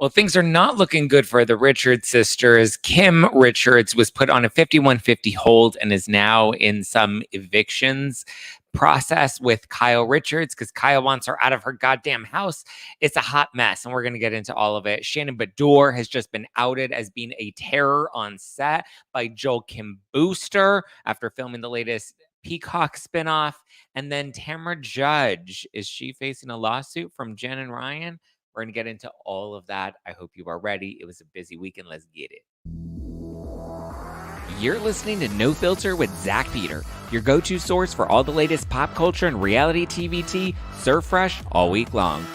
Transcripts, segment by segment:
Well, things are not looking good for the Richards sisters. Kim Richards was put on a 5150 hold and is now in some evictions process with Kyle Richards because Kyle wants her out of her goddamn house. It's a hot mess, and we're going to get into all of it. Shannon Beador has just been outed as being a terror on set by Joel Kim Booster after filming the latest Peacock spinoff. And then Tamra Judge, is she facing a lawsuit from Jen and Ryan? We're going to get into all of that. I hope you are ready. It was a busy weekend. Let's get it. You're listening to No Filter with Zack Pack, your go-to source for all the latest pop culture and reality TV tea, served fresh all week long.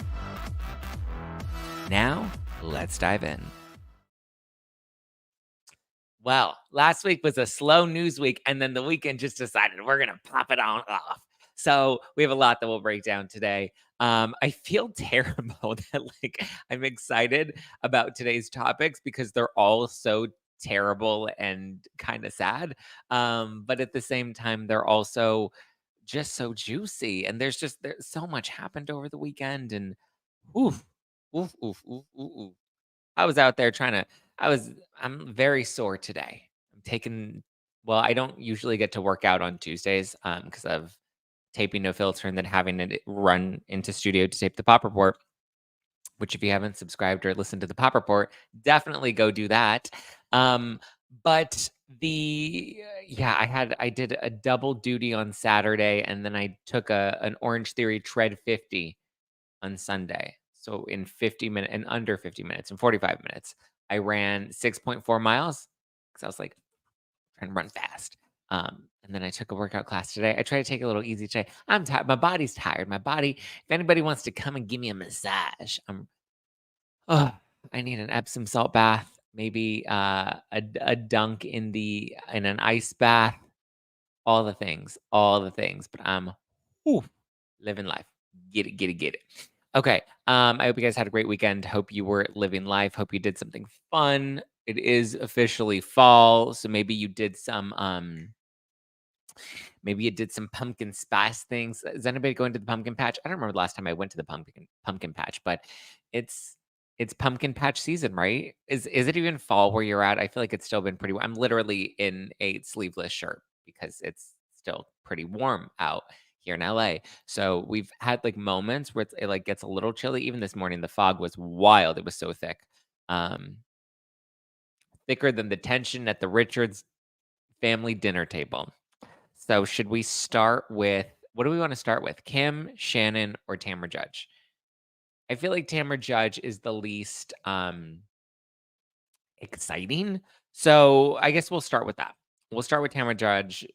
Now, let's dive in. Well, last week was a slow news week, and then the weekend just decided we're going to pop it on off. So we have a lot that we'll break down today. I feel terrible that I'm excited about today's topics because they're all so terrible and kind of sad. But at the same time, they're also just so juicy. And there's so much happened over the weekend. And oof, oof, oof, oof, oof, oof. I was out there I'm very sore today. I don't usually get to work out on Tuesdays because of taping No Filter and then having to run into studio to tape the Pop Report, which if you haven't subscribed or listened to the Pop Report, definitely go do that. But I did a double duty on Saturday, and then I took an Orange Theory Tread 50 on Sunday. So in 50 minutes and under 50 minutes, in 45 minutes, I ran 6.4 miles because I was like trying to run fast. And then I took a workout class today. I try to take it a little easy today. I'm tired. My body's tired. My body, if anybody wants to come and give me a massage, I need an Epsom salt bath, maybe a dunk in an ice bath, all the things. But I'm living life. Get it. Okay. I hope you guys had a great weekend. Hope you were living life. Hope you did something fun. It is officially fall, so maybe you did some pumpkin spice things. Is anybody going to the pumpkin patch? I don't remember the last time I went to the pumpkin patch, but it's pumpkin patch season, right? Is it even fall where you're at? I feel like it's still been pretty I'm literally in a sleeveless shirt because it's still pretty warm out here in LA. So we've had moments where it gets a little chilly. Even this morning, the fog was wild. It was so thick. Thicker than the tension at the Richards family dinner table. So should we start with, what do we want to start with? Kim, Shannon, or Tamra Judge? I feel like Tamra Judge is the least exciting. So I guess we'll start with that. We'll start with Tamra Judge.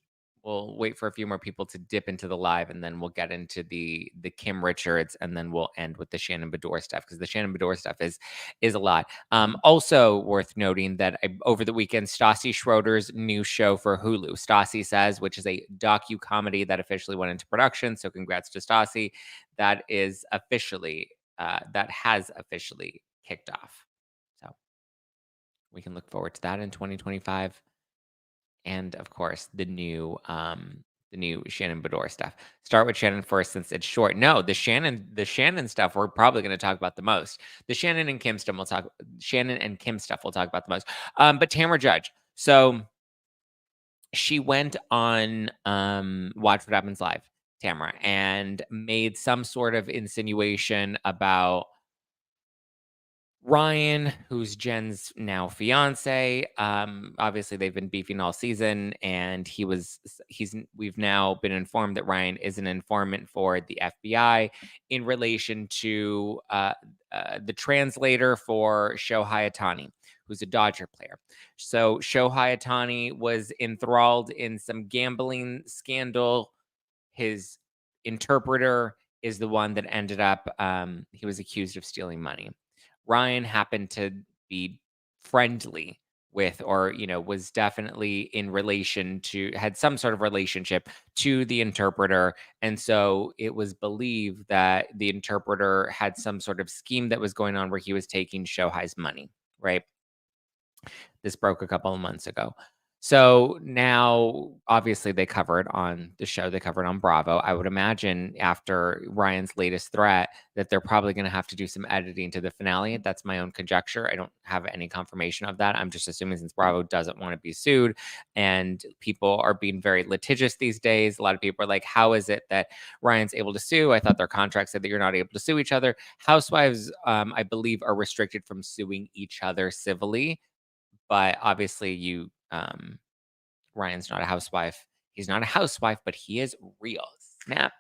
We'll wait for a few more people to dip into the live, and then we'll get into the Kim Richards, and then we'll end with the Shannon Beador stuff because the Shannon Beador stuff is a lot. Also worth noting that over the weekend, Stassi Schroeder's new show for Hulu, Stassi Says, which is a docu-comedy that officially went into production. So congrats to Stassi. That has officially kicked off. So we can look forward to that in 2025. And of course, the new Shannon Beador stuff. Start with Shannon first since it's short. No, the Shannon stuff we're probably going to talk about the most. The Shannon and Kim stuff we'll talk about the most. But Tamra Judge. So she went on Watch What Happens Live, Tamra, and made some sort of insinuation about Ryan, who's Jen's now fiance. Obviously they've been beefing all season, and we've now been informed that Ryan is an informant for the FBI in relation to the translator for Shohei Ohtani, who's a Dodger player. So Shohei Ohtani was enthralled in some gambling scandal. His interpreter is the one that ended up, he was accused of stealing money. Ryan happened to be friendly with, or, was definitely had some sort of relationship to the interpreter. And so it was believed that the interpreter had some sort of scheme that was going on where he was taking Shohei's money, right? This broke a couple of months ago. So now, obviously, they cover it on the show. They cover it on Bravo. I would imagine after Ryan's latest threat that they're probably going to have to do some editing to the finale. That's my own conjecture. I don't have any confirmation of that. I'm just assuming since Bravo doesn't want to be sued and people are being very litigious these days, a lot of people are like, how is it that Ryan's able to sue? I thought their contract said that you're not able to sue each other. Housewives, I believe, are restricted from suing each other civilly, but obviously Ryan's not a housewife. He's not a housewife, but he is real. Snap.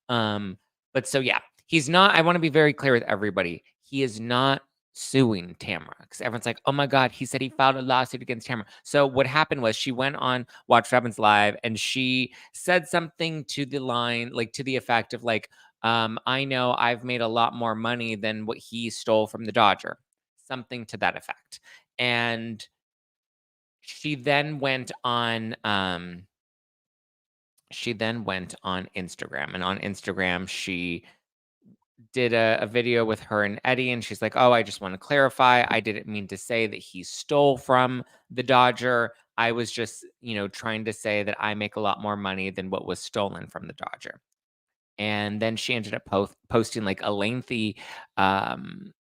Um, but so yeah, he's not. I want to be very clear with everybody. He is not suing Tamra because everyone's like, "Oh my God, he said he filed a lawsuit against Tamra." So what happened was she went on Watch What Happens Live and she said something to the line, like to the effect of like, "I know I've made a lot more money than what he stole from the Dodger," something to that effect, and she then went on, Instagram, and on Instagram, she did a video with her and Eddie, and she's like, "Oh, I just wanna clarify, I didn't mean to say that he stole from the Dodger. I was just, trying to say that I make a lot more money than what was stolen from the Dodger." And then she ended up posting, like, a lengthy, um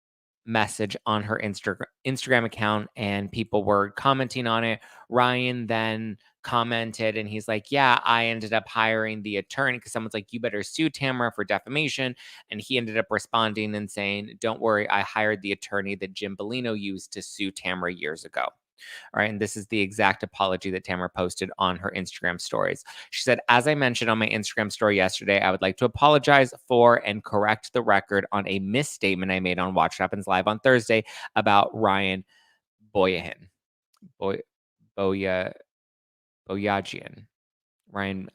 message on her Instagram account and people were commenting on it. Ryan then commented and he's like, "Yeah, I ended up hiring the attorney," because someone's like, "You better sue Tamara for defamation." And he ended up responding and saying, "Don't worry, I hired the attorney that Jim Bellino used to sue Tamara years ago." All right. And this is the exact apology that Tamara posted on her Instagram stories. She said, "As I mentioned on my Instagram story yesterday, I would like to apologize for and correct the record on a misstatement I made on Watch What Happens Live on Thursday about Ryan Boyahin. Boy, Boya, Boyajian. Ryan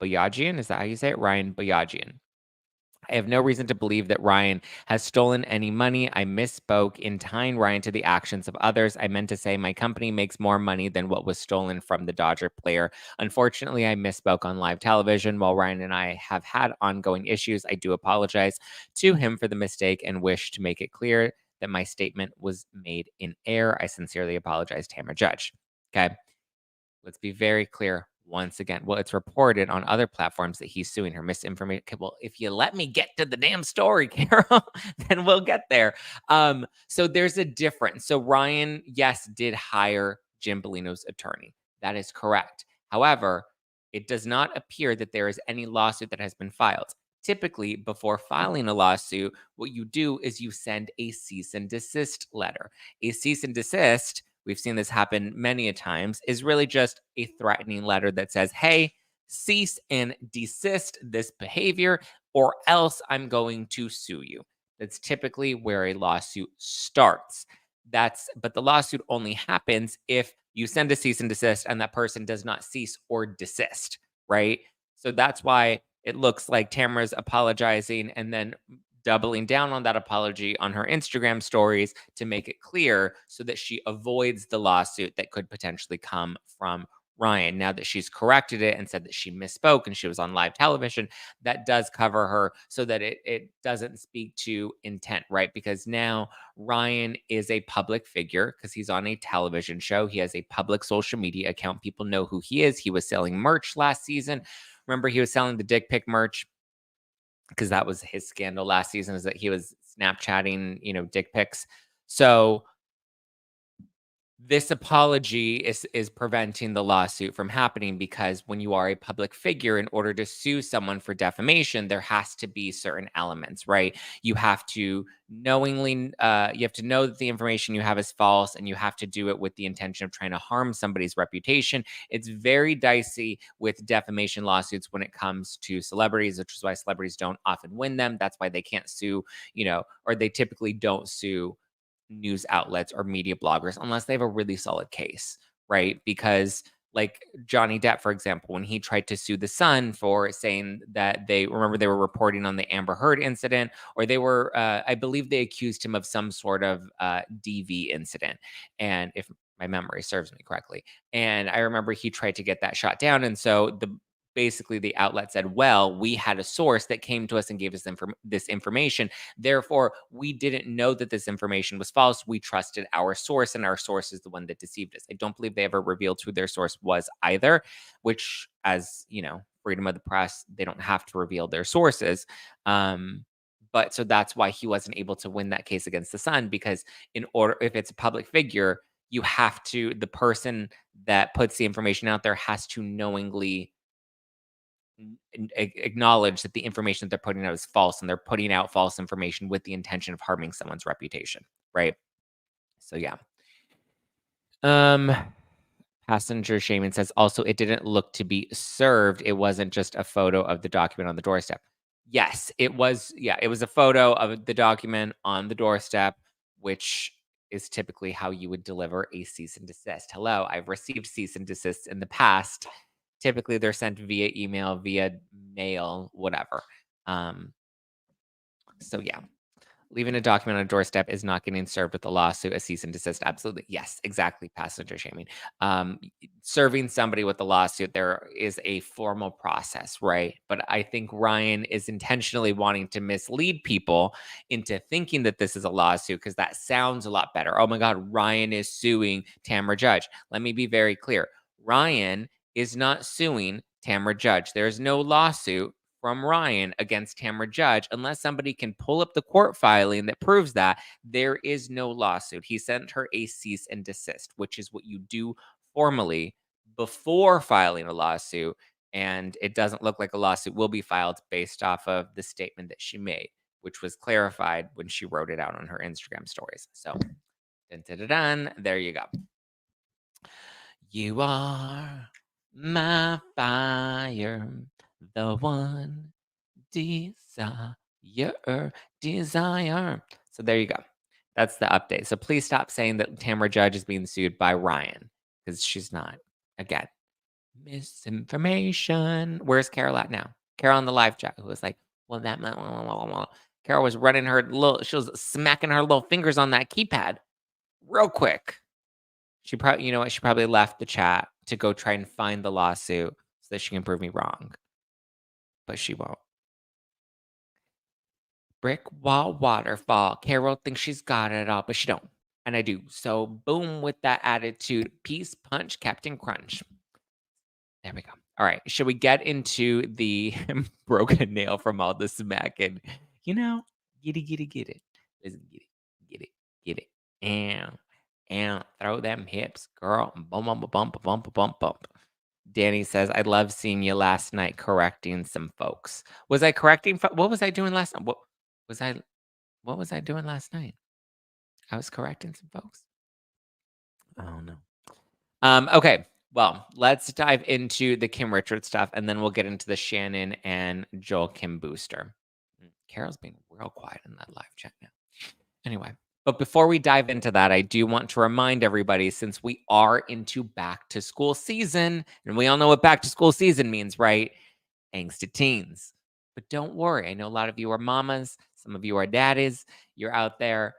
Boyajian? Is that how you say it? Ryan Boyajian. I have no reason to believe that Ryan has stolen any money. I misspoke in tying Ryan to the actions of others. I meant to say my company makes more money than what was stolen from the Dodger player. Unfortunately, I misspoke on live television. While Ryan and I have had ongoing issues, I do apologize to him for the mistake and wish to make it clear that my statement was made in error. I sincerely apologize, Tamra Judge." Okay. Let's be very clear once again. Well, it's reported on other platforms that he's suing her misinformation. Okay, well, if you let me get to the damn story, Carol, then we'll get there. So there's a difference. So Ryan, yes, did hire Jim Bellino's attorney. That is correct. However, it does not appear that there is any lawsuit that has been filed. Typically, before filing a lawsuit, what you do is you send a cease and desist letter. A cease and desist, we've seen this happen many a times, is really just a threatening letter that says, "Hey, cease and desist this behavior, or else I'm going to sue you." That's typically where a lawsuit starts. But the lawsuit only happens if you send a cease and desist and that person does not cease or desist, right? So that's why it looks like Tamara's apologizing and then doubling down on that apology on her Instagram stories to make it clear so that she avoids the lawsuit that could potentially come from Ryan. Now that she's corrected it and said that she misspoke and she was on live television, that does cover her so that it doesn't speak to intent, right? Because now Ryan is a public figure because he's on a television show. He has a public social media account. People know who he is. He was selling merch last season. Remember, he was selling the dick pic merch because that was his scandal last season, is that he was Snapchatting, dick pics. So this apology is preventing the lawsuit from happening because when you are a public figure, in order to sue someone for defamation, there has to be certain elements, right? You have to you have to know that the information you have is false, and you have to do it with the intention of trying to harm somebody's reputation. It's very dicey with defamation lawsuits when it comes to celebrities, which is why celebrities don't often win them. That's why they can't sue, or they typically don't sue news outlets or media bloggers unless they have a really solid case, right? Because like Johnny Depp, for example, when he tried to sue the Sun for saying that they were reporting on the Amber Heard incident, or they were, I believe they accused him of some sort of DV incident. And if my memory serves me correctly, and I remember he tried to get that shot down. And so basically the outlet said, well, we had a source that came to us and gave us this information. Therefore, we didn't know that this information was false. We trusted our source, and our source is the one that deceived us. I don't believe they ever revealed who their source was either, which, as you know, freedom of the press, they don't have to reveal their sources. But so that's why he wasn't able to win that case against the Sun, because in order, if it's a public figure, you have to, the person that puts the information out there has to knowingly acknowledge that the information that they're putting out is false, and they're putting out false information with the intention of harming someone's reputation, right? So yeah. Um Passenger Shaman says also it didn't look to be served. It wasn't just a photo of the document on the doorstep. Yes, it was. Yeah, it was a photo of the document on the doorstep, which is typically how you would deliver a cease and desist. Hello, I've received cease and desists in the past. Typically, they're sent via email, via mail, whatever. So yeah. Leaving a document on a doorstep is not getting served with a lawsuit, a cease and desist. Absolutely. Yes, exactly. Passenger shaming. Serving somebody with a lawsuit, there is a formal process, right? But I think Ryan is intentionally wanting to mislead people into thinking that this is a lawsuit, because that sounds a lot better. Oh my God, Ryan is suing Tamra Judge. Let me be very clear. Ryan is not suing Tamra Judge. There is no lawsuit from Ryan against Tamra Judge unless somebody can pull up the court filing that proves that. There is no lawsuit. He sent her a cease and desist, which is what you do formally before filing a lawsuit. And it doesn't look like a lawsuit will be filed based off of the statement that she made, which was clarified when she wrote it out on her Instagram stories. So, dun, dun, dun, dun, there you go. You are my fire, the one desire, desire. So there you go. That's the update. So please stop saying that Tamra Judge is being sued by Ryan, because she's not. Again, misinformation. Where's Carol at now? Carol on the live chat, who was like, well, that Carol was running her little, she was smacking her little fingers on that keypad real quick. She probably, you know what? She probably left the chat to go try and find the lawsuit so that she can prove me wrong. But she won't. Brick wall waterfall. Carol thinks she's got it all, but she don't. And I do. So boom with that attitude. Peace, punch, Captain Crunch. There we go. All right. Should we get into the broken nail from all the smacking? You know, get it. Listen, get it. And throw them hips, girl. Bump, bump, bump, bump, bump, bump. Danny says, I love seeing you last night correcting some folks. Was I correcting? What was I doing last night? What was I doing last night? I was correcting some folks. Oh no. Okay. Well, let's dive into the Kim Richards stuff, and then we'll get into the Shannon and Joel Kim booster. Carol's being real quiet in that live chat now. Anyway, but before we dive into that, I do want to remind everybody, since we are into back to school season, and we all know what back to school season means, right? Angsty teens. But don't worry. I know a lot of you are mamas. Some of you are daddies. You're out there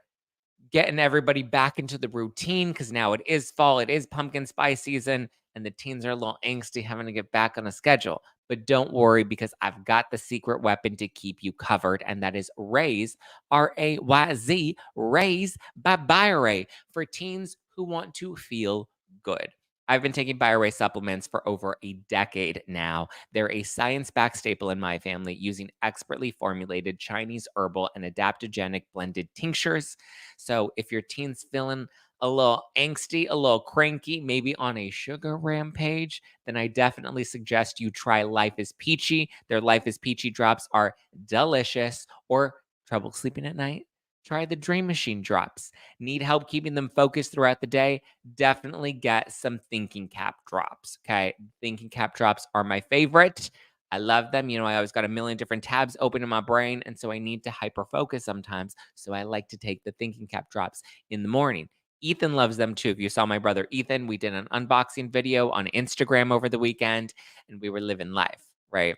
getting everybody back into the routine, because now it is fall, it is pumpkin spice season, and the teens are a little angsty having to get back on a schedule. But don't worry, because I've got the secret weapon to keep you covered, and that is Raise, Rayz, Raise by BioRay, for teens who want to feel good. I've been taking BioRay supplements for over a decade now. They're a science-backed staple in my family, using expertly formulated Chinese herbal and adaptogenic blended tinctures. So if your teen's feeling a little angsty, a little cranky, maybe on a sugar rampage, then I definitely suggest you try Life is Peachy. Their Life is Peachy drops are delicious. Or trouble sleeping at night? Try the Dream Machine drops. Need help keeping them focused throughout the day? Definitely get some Thinking Cap drops. Okay. Thinking Cap drops are my favorite. I love them. You know, I always got a million different tabs open in my brain, and so I need to hyper focus sometimes. So I like to take the Thinking Cap drops in the morning. Ethan loves them too. If you saw my brother Ethan, we did an unboxing video on Instagram over the weekend, and we were living life, right?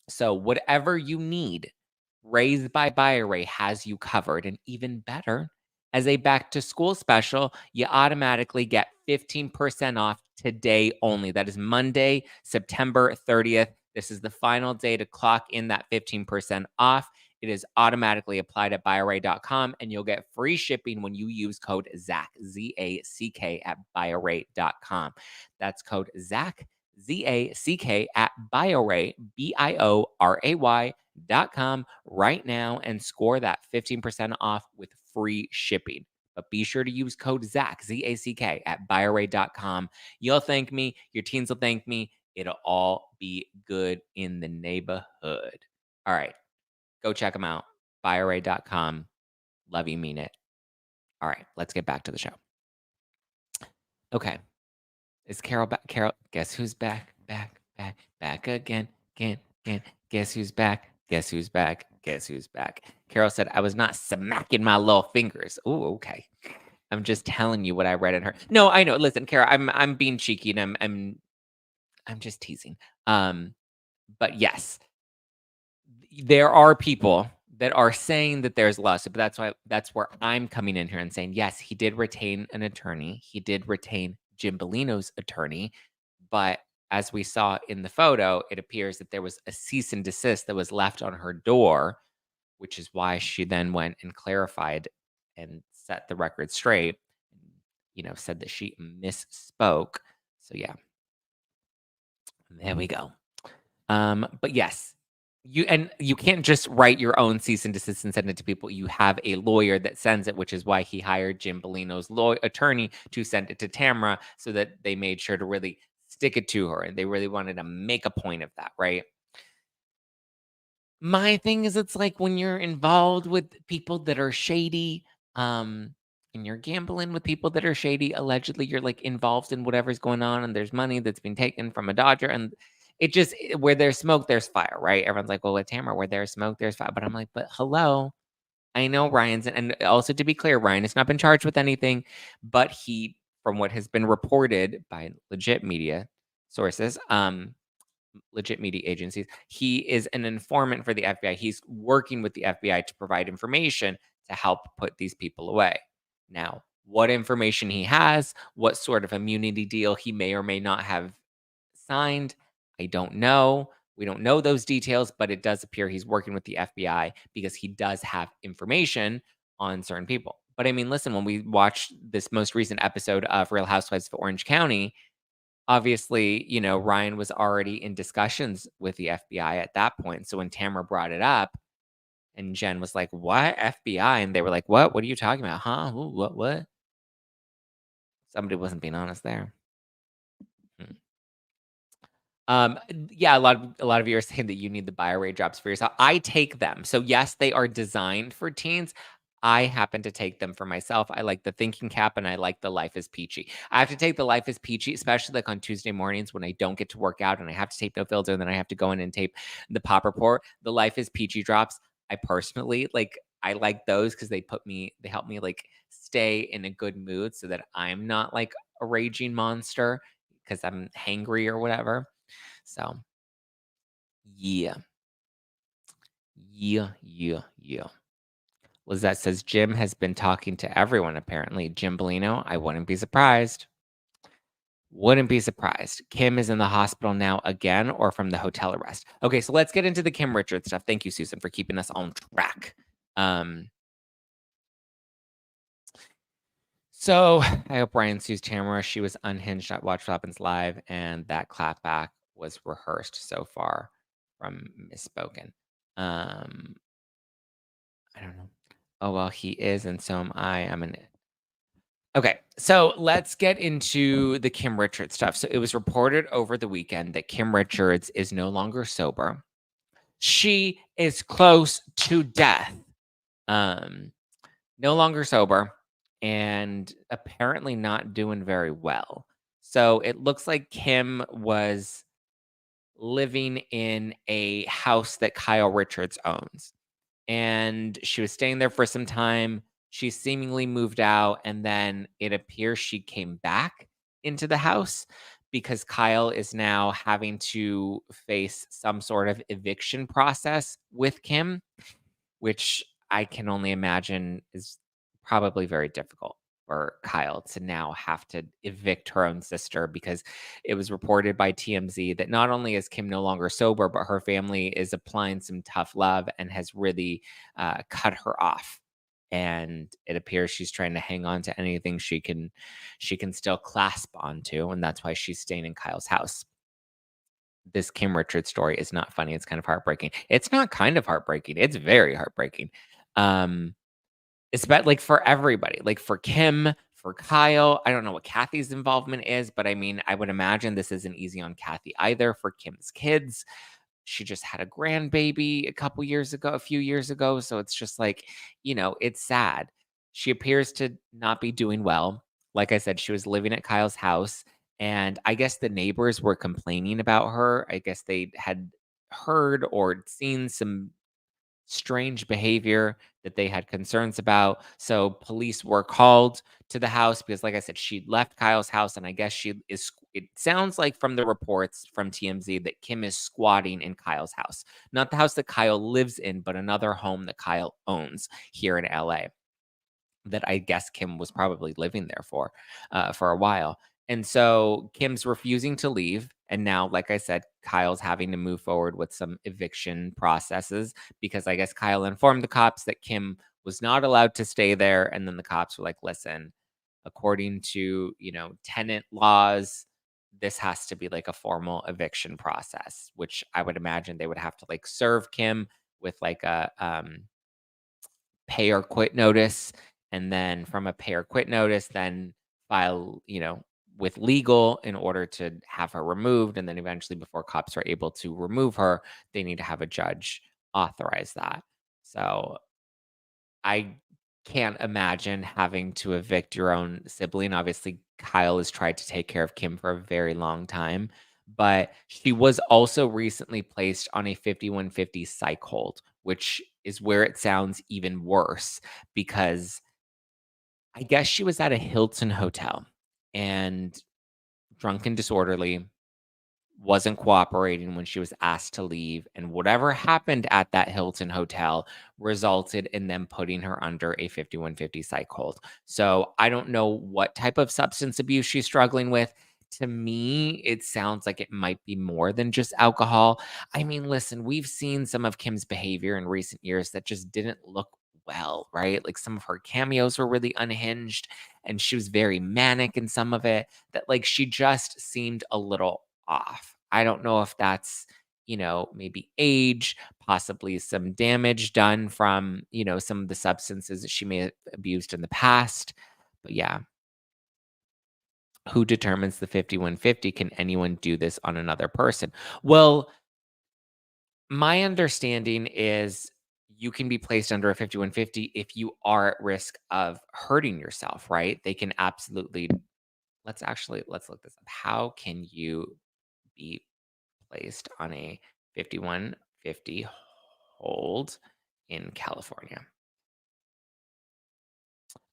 So whatever you need, Raised by BioRay has you covered. And even better, As a back to school special, you automatically get 15% off today only. That is Monday, September 30th. This is the final day to clock in that 15% off. It is automatically applied at BioRate.com, and you'll get free shipping when you use code ZACK, Z-A-C-K, at BioRate.com. That's code ZACK, Z-A-C-K, at BioRate, BioRay.com right now and score that 15% off with free shipping. But be sure to use code ZACK, Z-A-C-K, at BioRay.com. You'll thank me. Your teens will thank me. It'll all be good in the neighborhood. All right. Go check them out. BioRay.com. Love you, mean it. All right. Let's get back to the show. Okay. Is Carol back? Carol, guess who's back? Back again. Guess who's back? Guess who's back? Guess who's back? Carol said, I was not smacking my little fingers. Oh, okay. I'm just telling you what I read in her. No, I know. Listen, Carol, I'm being cheeky and I'm just teasing. But yes, there are people that are saying that there's lawsuit, but that's where I'm coming in here and saying, yes, he did retain an attorney. He did retain Jim Bellino's attorney, but as we saw in the photo, it appears that there was a cease and desist that was left on her door, which is why she then went and clarified and set the record straight, said that she misspoke. So yeah, there we go. But yes, you can't just write your own cease and desist and send it to people. You have a lawyer that sends it, which is why he hired Jim Bellino's attorney to send it to Tamra, so that they made sure to really stick it to her, and they really wanted to make a point of that, right? My thing is, it's like when you're involved with people that are shady, and you're gambling with people that are shady, allegedly you're like involved in whatever's going on, and there's money that's been taken from a Dodger, and where there's smoke, there's fire, right? Everyone's like, well, with Tamara, where there's smoke, there's fire. But I'm like, but hello, I know Ryan's, and also to be clear, Ryan has not been charged with anything, but he, from what has been reported by legit media sources, legit media agencies, he is an informant for the FBI. He's working with the FBI to provide information to help put these people away. Now, what information he has, what sort of immunity deal he may or may not have signed, I don't know. We don't know those details, but it does appear he's working with the FBI because he does have information on certain people. But I mean, listen, when we watched this most recent episode of Real Housewives of Orange County, obviously, Ryan was already in discussions with the FBI at that point. So when Tamara brought it up and Jen was like, what? FBI? And they were like, what? What are you talking about? Huh? Ooh, what? Somebody wasn't being honest there. Yeah, a lot of you are saying that you need the BioRate drops for yourself. I take them. So yes, they are designed for teens. I happen to take them for myself. I like the thinking cap and I like the Life is Peachy. I have to take the Life is Peachy, especially like on Tuesday mornings when I don't get to work out and I have to tape no filter and then I have to go in and tape the Pop Report. The Life is Peachy drops, I personally I like those because they help me like stay in a good mood so that I'm not like a raging monster because I'm hangry or whatever. So, yeah. Lizette says Jim has been talking to everyone, apparently. Jim Bellino, I wouldn't be surprised. Wouldn't be surprised. Kim is in the hospital now again or from the hotel arrest. Okay, so let's get into the Kim Richards stuff. Thank you, Susan, for keeping us on track. So I hope Ryan sues Tamara. She was unhinged at Watch What Happens Live, and that clapback was rehearsed so far from Misspoken. I don't know. Oh, well, he is, and so am I. Okay, so let's get into the Kim Richards stuff. So it was reported over the weekend that Kim Richards is no longer sober. She is close to death. No longer sober and apparently not doing very well. So it looks like Kim was living in a house that Kyle Richards owns. And she was staying there for some time. She seemingly moved out, and then it appears she came back into the house because Kyle is now having to face some sort of eviction process with Kim, which I can only imagine is probably very difficult for Kyle to now have to evict her own sister because it was reported by TMZ that not only is Kim no longer sober, but her family is applying some tough love and has really cut her off. And it appears she's trying to hang on to anything she can still clasp onto, and that's why she's staying in Kyle's house. This Kim Richards story is not funny. It's kind of heartbreaking. It's not kind of heartbreaking. It's very heartbreaking. Um, it's about like for everybody, like for Kim, for Kyle. I don't know what Kathy's involvement is, but I mean, I would imagine this isn't easy on Kathy either for Kim's kids. She just had a grandbaby a few years ago. So it's just like, it's sad. She appears to not be doing well. Like I said, she was living at Kyle's house, and I guess the neighbors were complaining about her. I guess they had heard or seen some strange behavior that they had concerns about. So police were called to the house because, like I said, she left Kyle's house, and I guess it sounds like from the reports from TMZ that Kim is squatting in Kyle's house, not the house that Kyle lives in, but another home that Kyle owns here in LA that I guess Kim was probably living there for a while. And so Kim's refusing to leave. And now, like I said, Kyle's having to move forward with some eviction processes because I guess Kyle informed the cops that Kim was not allowed to stay there. And then the cops were like, listen, according to, tenant laws, this has to be like a formal eviction process, which I would imagine they would have to like serve Kim with like a pay or quit notice, and then from a pay or quit notice, then file, with legal in order to have her removed. And then eventually, before cops are able to remove her, they need to have a judge authorize that. So I can't imagine having to evict your own sibling. Obviously, Kyle has tried to take care of Kim for a very long time, but she was also recently placed on a 5150 psych hold, which is where it sounds even worse because I guess she was at a Hilton hotel and drunk and disorderly, wasn't cooperating when she was asked to leave, and whatever happened at that Hilton hotel resulted in them putting her under a 5150 psych hold. So I don't know what type of substance abuse she's struggling with. To me, it sounds like it might be more than just alcohol. I mean, listen, we've seen some of Kim's behavior in recent years that just didn't look well, right? Like some of her cameos were really unhinged, and she was very manic in some of it, that like she just seemed a little off. I don't know if that's, maybe age, possibly some damage done from, some of the substances that she may have abused in the past. But yeah, who determines the 5150? Can anyone do this on another person? Well, my understanding is you can be placed under a 5150 if you are at risk of hurting yourself, right? They can absolutely let's look this up. How can you be placed on a 5150 hold in California?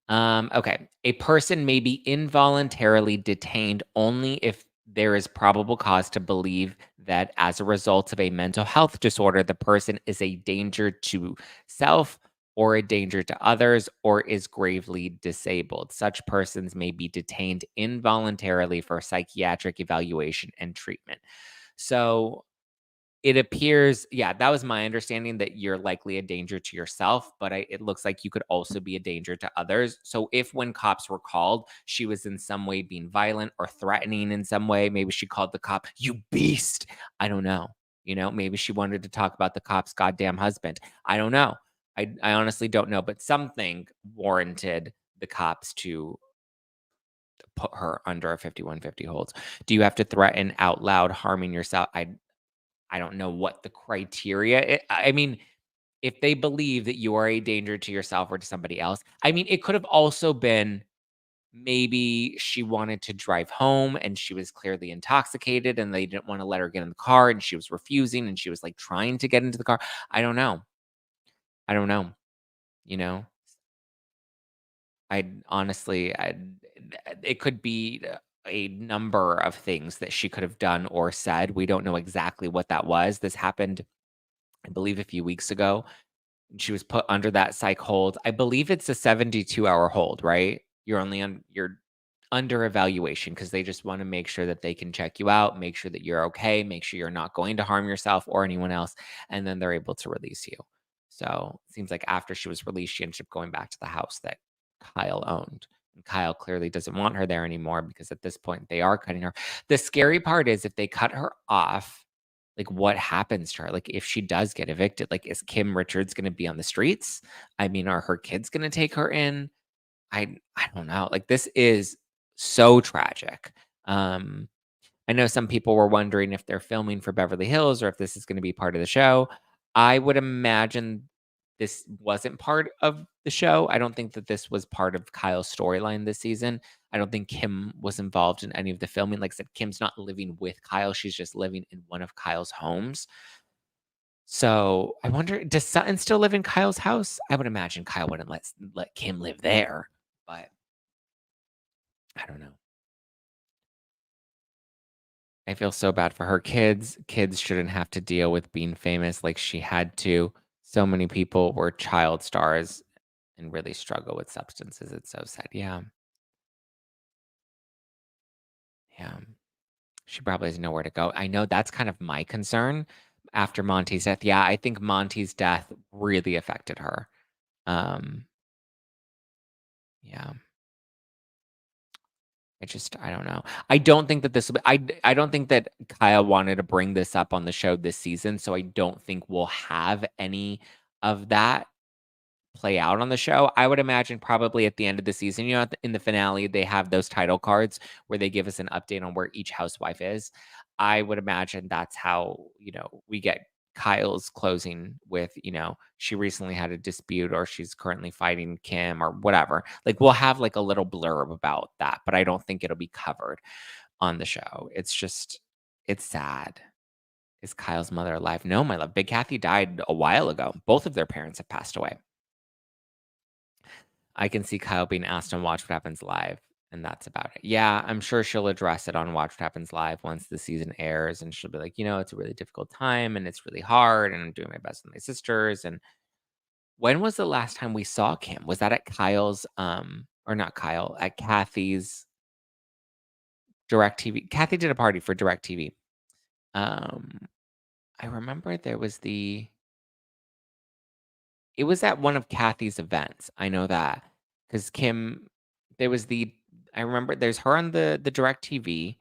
Okay. A person may be involuntarily detained only if there is probable cause to believe that as a result of a mental health disorder, the person is a danger to self or a danger to others or is gravely disabled. Such persons may be detained involuntarily for psychiatric evaluation and treatment. So it appears, yeah, that was my understanding, that you're likely a danger to yourself, but it looks like you could also be a danger to others. So if when cops were called, she was in some way being violent or threatening in some way, maybe she called the cop, "You beast." I don't know. Maybe she wanted to talk about the cop's goddamn husband. I don't know. I honestly don't know, but something warranted the cops to put her under a 5150 hold. Do you have to threaten out loud harming yourself? I don't know what the criteria I mean, if they believe that you are a danger to yourself or to somebody else, I mean, it could have also been maybe she wanted to drive home and she was clearly intoxicated and they didn't want to let her get in the car and she was refusing and she was like trying to get into the car. I don't know. I don't know. You know, I honestly, it could be a number of things that she could have done or said. We don't know exactly what that was. This happened, I believe, a few weeks ago. She was put under that psych hold. I believe it's a 72-hour hold, right? You're under evaluation because they just wanna make sure that they can check you out, make sure that you're okay, make sure you're not going to harm yourself or anyone else, and then they're able to release you. So, it seems like after she was released, she ended up going back to the house that Kyle owned. And Kyle clearly doesn't want her there anymore because at this point, they are cutting her. The scary part is if they cut her off, like, what happens to her? Like, if she does get evicted, like, is Kim Richards gonna be on the streets? I mean, are her kids gonna take her in? I don't know. Like, this is so tragic. Um, I know some people were wondering if they're filming for Beverly Hills or if this is gonna be part of the show. I would imagine this wasn't part of the show. I don't think that this was part of Kyle's storyline this season. I don't think Kim was involved in any of the filming. Like I said, Kim's not living with Kyle. She's just living in one of Kyle's homes. So I wonder, does Sutton still live in Kyle's house? I would imagine Kyle wouldn't let Kim live there, but I don't know. I feel so bad for her kids. Kids shouldn't have to deal with being famous like she had to. So many people were child stars and really struggle with substances. It's so sad. Yeah. Yeah. She probably has nowhere to go. I know that's kind of my concern after Monty's death. Yeah, I think Monty's death really affected her. Um, yeah. I don't know. I don't think that this will be I don't think that Kyle wanted to bring this up on the show this season, so I don't think we'll have any of that play out on the show. I would imagine probably at the end of the season, in the finale, they have those title cards where they give us an update on where each housewife is. I would imagine that's how, we get Kyle's closing with, she recently had a dispute or she's currently fighting Kim or whatever. Like we'll have like a little blurb about that, but I don't think it'll be covered on the show. It's sad. Is Kyle's mother alive? No, my love. Big Kathy died a while ago. Both of their parents have passed away. I can see Kyle being asked on Watch What Happens Live, and that's about it. Yeah, I'm sure she'll address it on Watch What Happens Live once the season airs, and she'll be like, it's a really difficult time, and it's really hard, and I'm doing my best with my sisters. And when was the last time we saw Kim? Was that at Kyle's, or not Kyle, at Kathy's DirecTV? Kathy did a party for DirecTV. Um, I remember there was it was at one of Kathy's events. I know that because Kim, there was I remember there's her on the DirecTV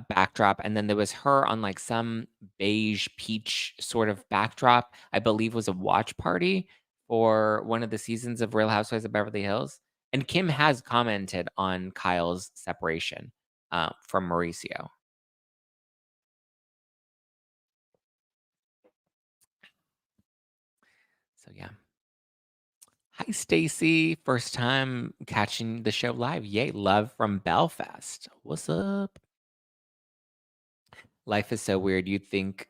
backdrop, and then there was her on like some beige peach sort of backdrop. I believe was a watch party for one of the seasons of Real Housewives of Beverly Hills. And Kim has commented on Kyle's separation from Mauricio. So yeah. Hi, Stacy. First time catching the show live. Yay, love from Belfast. What's up? Life is so weird. You'd think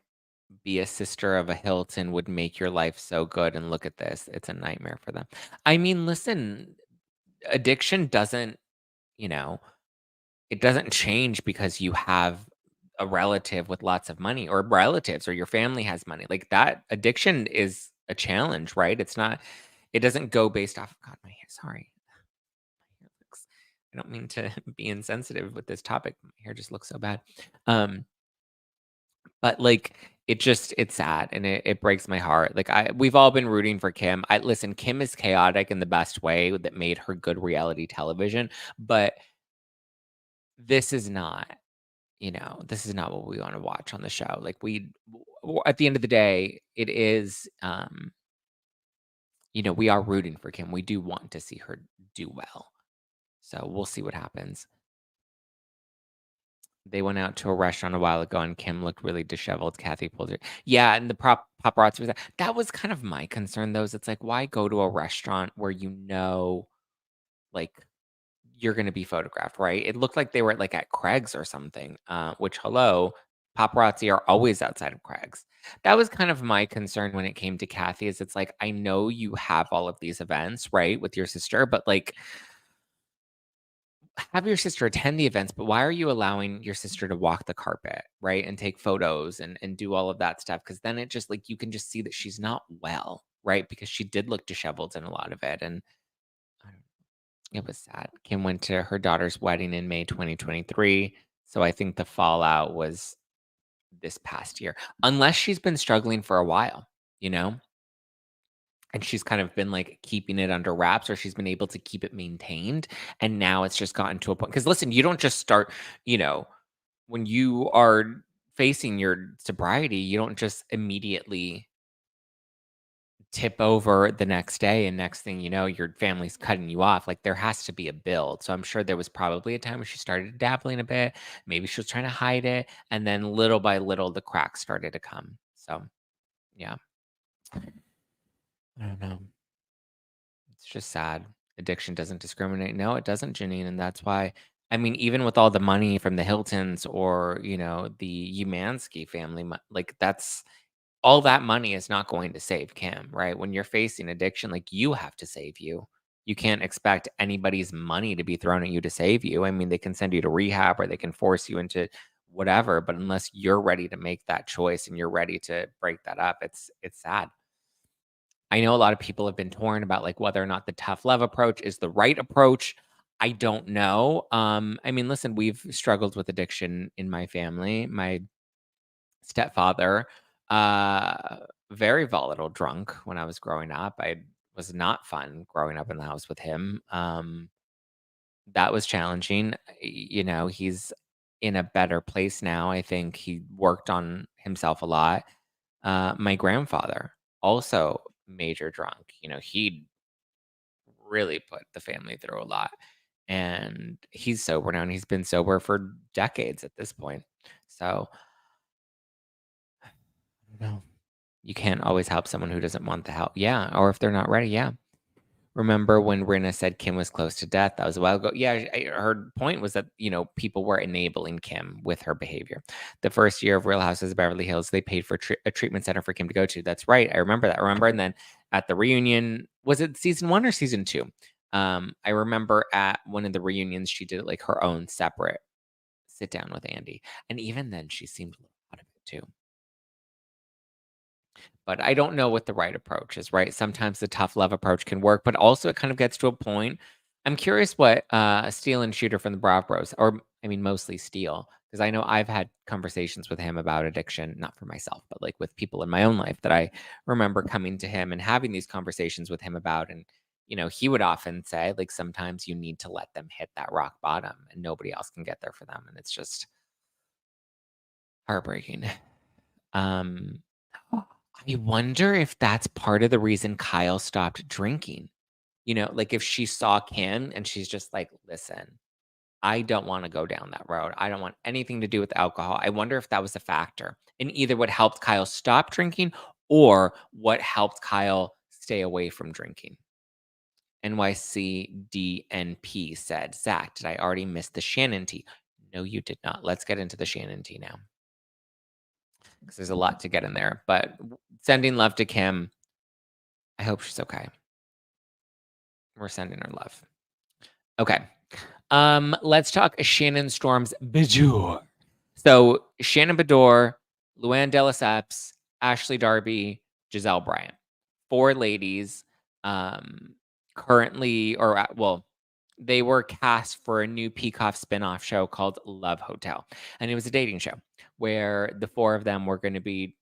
be a sister of a Hilton would make your life so good. And look at this. It's a nightmare for them. I mean, listen, addiction doesn't, you know, it doesn't change because you have a relative with lots of money or relatives or your family has money. Like that addiction is a challenge, right? It doesn't go based off, God, my hair, sorry. My hair looks, I don't mean to be insensitive with this topic. My hair just looks so bad. But like it's sad and it breaks my heart. Like we've all been rooting for Kim. I listen, Kim is chaotic in the best way that made her good reality television, but this is not, this is not what we want to watch on the show. Like at the end of the day, it is we are rooting for Kim. We do want to see her do well. So we'll see what happens. They went out to a restaurant a while ago, and Kim looked really disheveled. Kathy pulled her. Yeah, and the paparazzi was there. That was kind of my concern, though. Is it's like, why go to a restaurant where like, you're gonna be photographed, right? It looked like they were like at Craig's or something. Which hello, paparazzi are always outside of Craig's. That was kind of my concern when it came to Kathy. Is it's like I know you have all of these events, right, with your sister, but like have your sister attend the events, but why are you allowing your sister to walk the carpet, right? And take photos and do all of that stuff? Because then it just like you can just see that she's not well. right? Because she did look disheveled in a lot of it, and I don't it was sad. Kim went to her daughter's wedding in May 2023, so I think the fallout was this past year. Unless she's been struggling for a while, you know? And she's kind of been, like, keeping it under wraps, or she's been able to keep it maintained, and now it's just gotten to a point. Because listen, you don't just start, you know, when you are facing your sobriety, you don't just immediately tip over the next day, and next thing you know, your family's cutting you off. Like, there has to be a build. So I'm sure there was probably a time where she started dabbling a bit. Maybe she was trying to hide it, and then little by little, the cracks started to come. So, yeah, I don't know. It's just sad. Addiction doesn't discriminate. No, it doesn't, Janine, and that's why I mean, even with all the money from the Hiltons or, the Umansky family, like, that's all that money is not going to save Kim, right? When you're facing addiction, like, you have to save you. You can't expect anybody's money to be thrown at you to save you. I mean, they can send you to rehab or they can force you into whatever, but unless you're ready to make that choice and you're ready to break that up, it's sad. I know a lot of people have been torn about, like, whether or not the tough love approach is the right approach. I don't know. I mean, listen, we've struggled with addiction in my family. My stepfather, uh, very volatile drunk when I was growing up. I was not fun growing up in the house with him. That was challenging. He's in a better place now. I think he worked on himself a lot. My grandfather, also major drunk. He really put the family through a lot. And he's sober now, and he's been sober for decades at this point. So, no, you can't always help someone who doesn't want the help. Yeah, or if they're not ready, yeah. Remember when Rinna said Kim was close to death? That was a while ago. Yeah, her point was that, people were enabling Kim with her behavior. The first year of Real Houses of Beverly Hills, they paid for a treatment center for Kim to go to. That's right. I remember that. Remember? And then at the reunion, was it season one or season two? I remember at one of the reunions, she did like her own separate sit down with Andy. And even then, she seemed a little out of it too. But I don't know what the right approach is, right? Sometimes the tough love approach can work, but also it kind of gets to a point. I'm curious what Steele and Shooter from the Brav Bros, or I mean, mostly Steele, because I know I've had conversations with him about addiction, not for myself, but like with people in my own life that I remember coming to him and having these conversations with him about. And, he would often say, like, sometimes you need to let them hit that rock bottom and nobody else can get there for them. And it's just heartbreaking. Um, I wonder if that's part of the reason Kyle stopped drinking. Like if she saw Kim and she's just like, listen, I don't want to go down that road. I don't want anything to do with alcohol. I wonder if that was a factor in either what helped Kyle stop drinking or what helped Kyle stay away from drinking. NYCDNP said, Zach, did I already miss the Shannon tea? No, you did not. Let's get into the Shannon tea now because there's a lot to get in there. But sending love to Kim. I hope she's okay. We're sending her love. Okay. Let's talk Shannon Storm's Beador. So Shannon Beador, Luann de Lesseps, Ashley Darby, Giselle Bryant. Four ladies um currently they were cast for a new Peacock spinoff show called Love Hotel. And it was a dating show where the four of them were going to be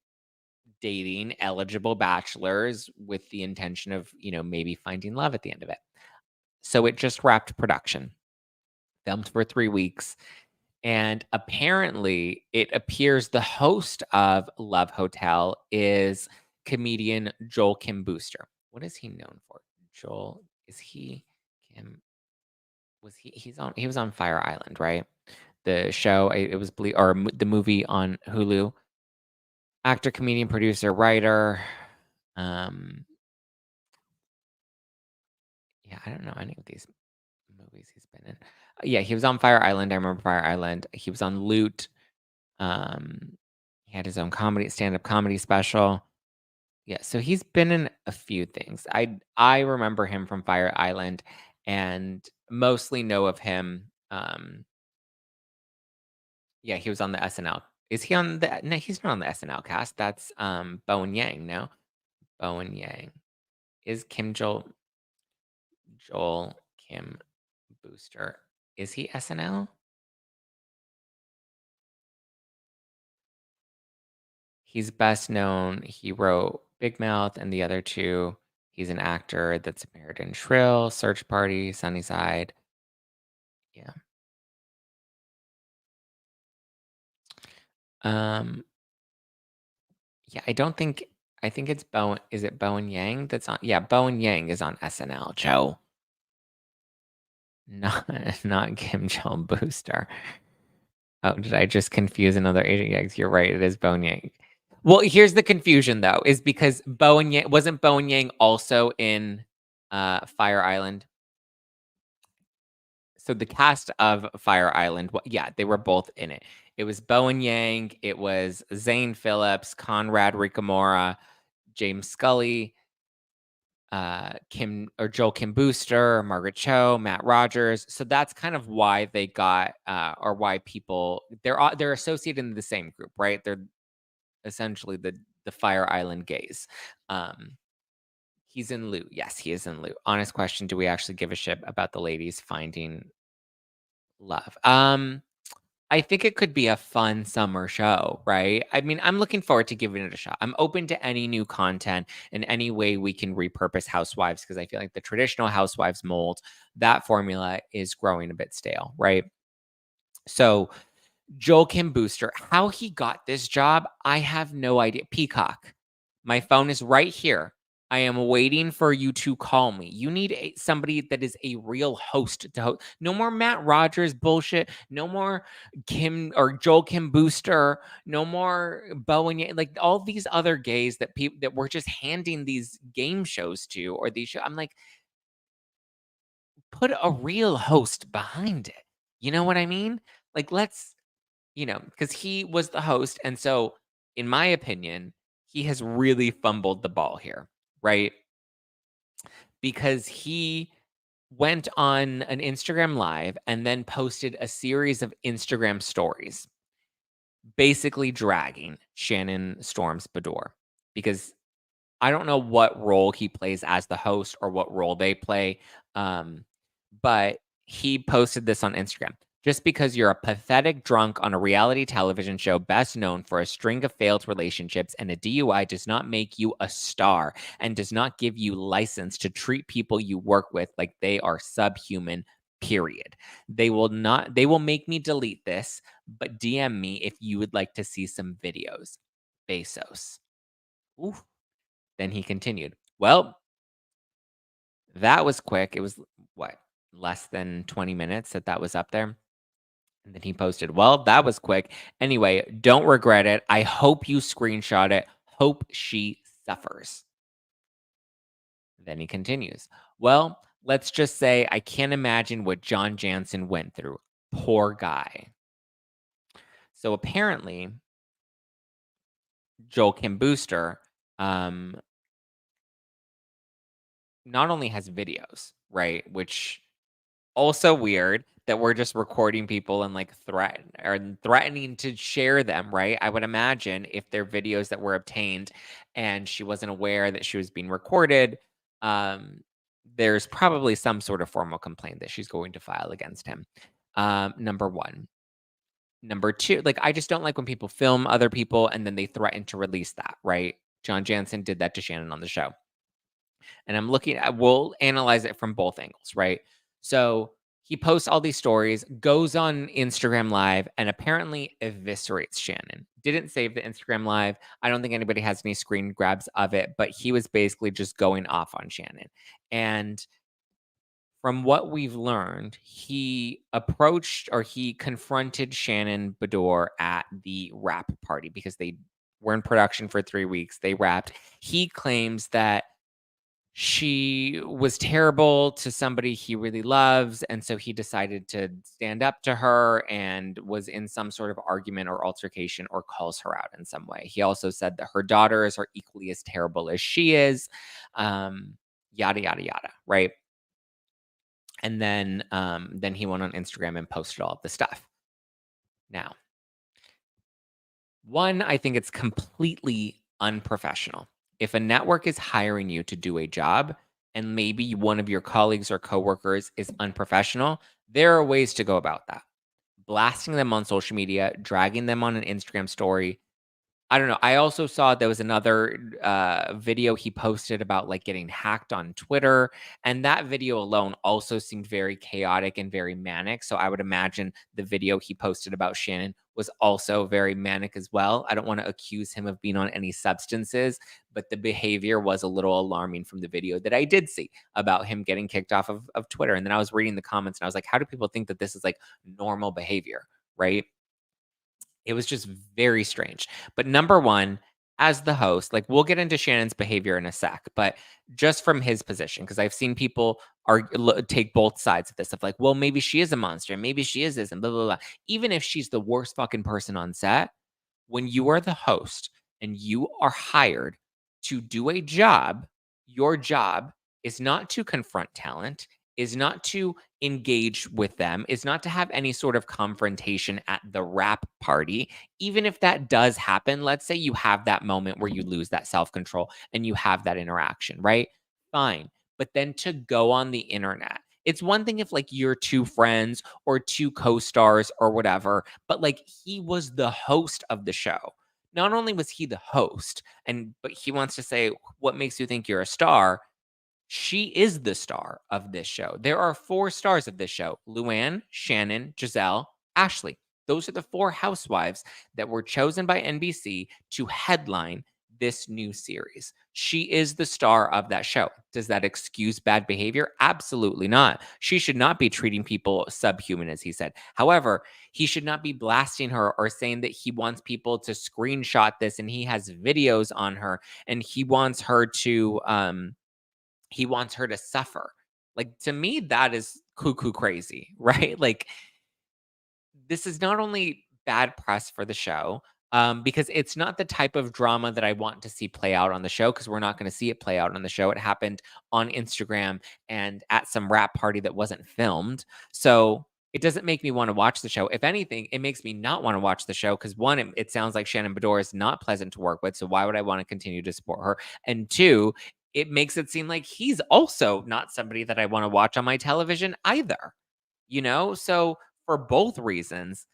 dating eligible bachelors with the intention of, maybe finding love at the end of it. So it just wrapped production, filmed for 3 weeks, and apparently it appears the host of Love Hotel is comedian Joel Kim Booster. What is he known for? Joel, is he Kim? He was on Fire Island, right? The show, it was the movie on Hulu. Actor, comedian, producer, writer. Um, yeah, I don't know any of these movies he's been in. Yeah, he was on Fire Island. I remember Fire Island. He was on Loot. He had his own stand-up comedy special. Yeah, so he's been in a few things. I remember him from Fire Island and mostly know of him. Yeah, he was on the SNL. Is he on the No, he's not on the SNL cast. That's Bowen Yang, no? Bowen Yang. Is Joel Kim Booster, is he SNL? He's best known, he wrote Big Mouth and the other two. He's an actor that's appeared in Shrill, Search Party, Sunnyside. Yeah. Um, yeah, I think it's Bowen. Is it Bowen Yang that's on? Yeah, Bowen Yang is on SNL, Joe. Not not Kim Jong Booster. Oh, did I just confuse another Asian Yanks? You're right, it is Bowen Yang. Well, here's the confusion though, is because Bowen Yang wasn't Bowen Yang also in Fire Island? So the cast of Fire Island, yeah, they were both in it. It was Bowen Yang, it was Zane Phillips, Conrad Ricamora, James Scully, Kim or Joel Kim Booster, Margaret Cho, Matt Rogers. So that's kind of why they got, or why people they're associated in the same group, right? They're essentially the Fire Island gays. Um, he's in Lou. Yes, he is in Lou. Honest question: do we actually give a shit about the ladies finding love? I think it could be a fun summer show, right? I mean, I'm looking forward to giving it a shot. I'm open to any new content and any way we can repurpose Housewives because I feel like the traditional Housewives mold, that formula is growing a bit stale, right? So, Joel Kim Booster, how he got this job, I have no idea. Peacock, my phone is right here. I am waiting for you to call me. You need somebody that is a real host to host. No more Matt Rogers bullshit. No more Kim or Joel Kim Booster. No more Bowen. Like all these other gays that people that we're just handing these game shows to or these shows. I'm like, put a real host behind it. You know what I mean? Like, let's because he was the host. And so, in my opinion, he has really fumbled the ball here, right? Because he went on an Instagram live and then posted a series of Instagram stories, basically dragging Shannon Storms Beador because I don't know what role he plays as the host or what role they play. Um, but he posted this on Instagram. Just because you're a pathetic drunk on a reality television show best known for a string of failed relationships and a DUI does not make you a star and does not give you license to treat people you work with like they are subhuman, period. They will make me delete this, but DM me if you would like to see some videos. Bezos. Oof. Then he continued, "Well, that was quick." It was what? Less than 20 minutes that was up there. And then he posted, "Well, that was quick. Anyway, don't regret it. I hope you screenshot it. Hope she suffers." Then he continues, "Well, let's just say I can't imagine what John Jansen went through. Poor guy." So apparently, Joel Kim Booster not only has videos, right? Which also weird that we're just recording people and like threatening to share them, right? I would imagine if they're videos that were obtained and she wasn't aware that she was being recorded, um, there's probably some sort of formal complaint that she's going to file against him. Number one. Number two, like I just don't like when people film other people and then they threaten to release that, right? John Jansen did that to Shannon on the show. And we'll analyze it from both angles, right? So he posts all these stories, goes on Instagram Live, and apparently eviscerates Shannon. Didn't save the Instagram Live. I don't think anybody has any screen grabs of it, but he was basically just going off on Shannon. And from what we've learned, he confronted Shannon Beador at the wrap party because they were in production for 3 weeks. They wrapped. He claims that she was terrible to somebody he really loves, and so he decided to stand up to her and was in some sort of argument or altercation or calls her out in some way. He also said that her daughters are equally as terrible as she is, yada yada yada, right? And then he went on Instagram and posted all of the stuff. Now, one, I think it's completely unprofessional, If a network is hiring you to do a job and maybe one of your colleagues or coworkers is unprofessional, there are ways to go about that. Blasting them on social media, dragging them on an Instagram story, I don't know. I also saw there was another video he posted about like getting hacked on Twitter. And that video alone also seemed very chaotic and very manic. So I would imagine the video he posted about Shannon was also very manic as well. I don't want to accuse him of being on any substances, but the behavior was a little alarming from the video that I did see about him getting kicked off of Twitter. And then I was reading the comments and I was like, how do people think that this is like normal behavior? Right. It was just very strange. But number 1, as the host, like, we'll get into Shannon's behavior in a sec, but just from his position, because I've seen people take both sides of this of like, well, maybe she is a monster, maybe she is this, and blah, blah, blah. Even if she's the worst fucking person on set, when you are the host and you are hired to do a job, your job is not to confront talent, is not to engage with them, is not to have any sort of confrontation at the wrap party. Even if that does happen, let's say you have that moment where you lose that self control and you have that interaction, right? Fine. But then to go on the internet, it's one thing if like you're two friends or two co-stars or whatever, but like he was the host of the show. Not only was he the host, but he wants to say, what makes you think you're a star? She is the star of this show. There are 4 stars of this show: Luann, Shannon, Giselle, Ashley. Those are the 4 housewives that were chosen by NBC to headline this new series. She is the star of that show. Does that excuse bad behavior? Absolutely not. She should not be treating people subhuman, as he said. However, he should not be blasting her or saying that he wants people to screenshot this and he has videos on her and he wants her to suffer. Like, to me, that is cuckoo crazy, right? Like, this is not only bad press for the show, because it's not the type of drama that I want to see play out on the show, because we're not going to see it play out on the show. It happened on Instagram and at some rap party that wasn't filmed. So it doesn't make me want to watch the show. If anything, it makes me not want to watch the show because one, it sounds like Shannon Beador is not pleasant to work with. So why would I want to continue to support her? And two, it makes it seem like he's also not somebody that I want to watch on my television either. So for both reasons,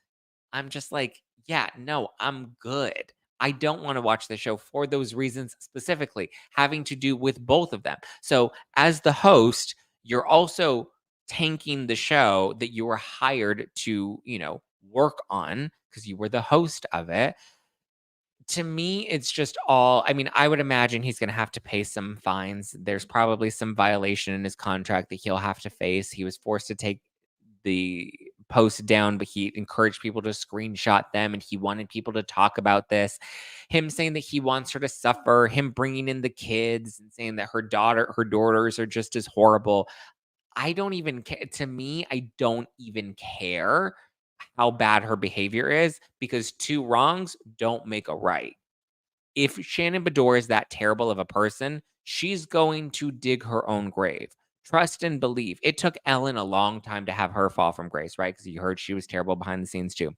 I'm just like, yeah, no, I'm good. I don't want to watch the show for those reasons specifically, having to do with both of them. So, as the host, you're also tanking the show that you were hired to, work on because you were the host of it. To me, it's just all, I mean, I would imagine he's going to have to pay some fines. There's probably some violation in his contract that he'll have to face. He was forced to take the post down, but he encouraged people to screenshot them and he wanted people to talk about this. Him saying that he wants her to suffer, him bringing in the kids and saying that her daughters are just as horrible. I don't even care. To me, I don't even care how bad her behavior is because 2 wrongs don't make a right. If Shannon Beador is that terrible of a person, she's going to dig her own grave. Trust and believe. It took Ellen a long time to have her fall from grace, right? Because you heard she was terrible behind the scenes too.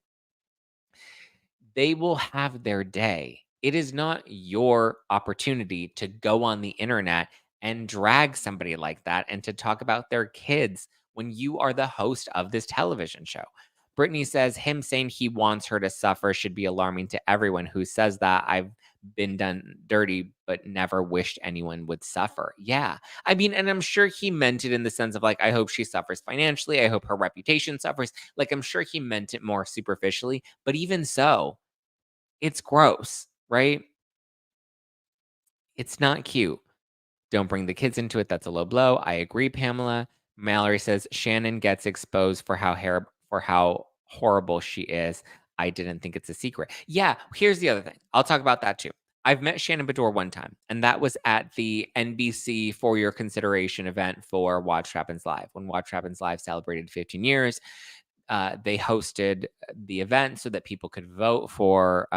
They will have their day. It is not your opportunity to go on the internet and drag somebody like that and to talk about their kids when you are the host of this television show. Brittany says him saying he wants her to suffer should be alarming to everyone who says that. I've been done dirty, but never wished anyone would suffer. Yeah. I mean, and I'm sure he meant it in the sense of like, I hope she suffers financially. I hope her reputation suffers. Like, I'm sure he meant it more superficially, but even so, it's gross, right? It's not cute. Don't bring the kids into it. That's a low blow. I agree, Pamela. Mallory says Shannon gets exposed for how horrible she is. I didn't think it's a secret. Yeah, here's the other thing. I'll talk about that too. I've met Shannon Beador one time, and that was at the NBC For Your Consideration event for Watch Happens Live. When Watch Happens Live celebrated 15 years, they hosted the event so that people could vote for